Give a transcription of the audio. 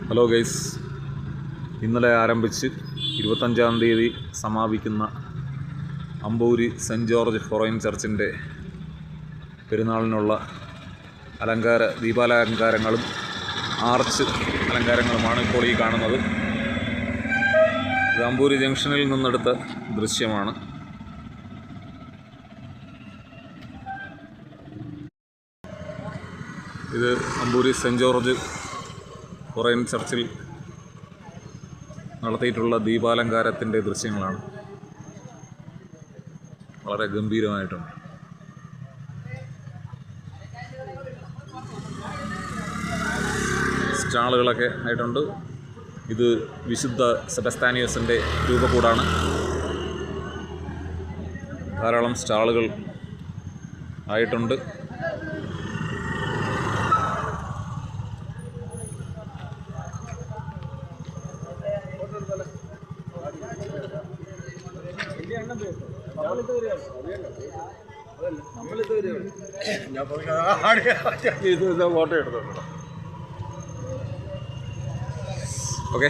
Hello guys, ഇന്നലെ ആരംഭിച്ച് 25-ാം തീയതി സമാപിക്കുന്ന അമ്പൂരി സെൻറ്റ് ജോർജ് ഫൊറൈൻ ചർച്ചിൻ്റെ പെരുന്നാളിനുള്ള ദീപാലങ്കാരങ്ങളും ആർച്ച് അലങ്കാരങ്ങളുമാണ് ഇപ്പോൾ ഈ കാണുന്നത്. ഇത് അമ്പൂരി ജംഗ്ഷനിൽ നിന്നെടുത്ത ദൃശ്യമാണ്. ഇത് അമ്പൂരി സെൻറ്റ് ജോർജ് ഫൊറൈൻ ചർച്ചിൽ നടത്തിയിട്ടുള്ള ദീപാലങ്കാരത്തിൻ്റെ ദൃശ്യങ്ങളാണ്. വളരെ ഗംഭീരമായിട്ടുണ്ട്. സ്റ്റാളുകളൊക്കെ ആയിട്ടുണ്ട്. ഇത് വിശുദ്ധ സെബസ്ത്യാനിയോസിൻ്റെ രൂപക്കൂടാണ്. ധാരാളം സ്റ്റാളുകൾ ആയിട്ടുണ്ട്. ഫോട്ടോ എടുത്തോ. ഓക്കെ.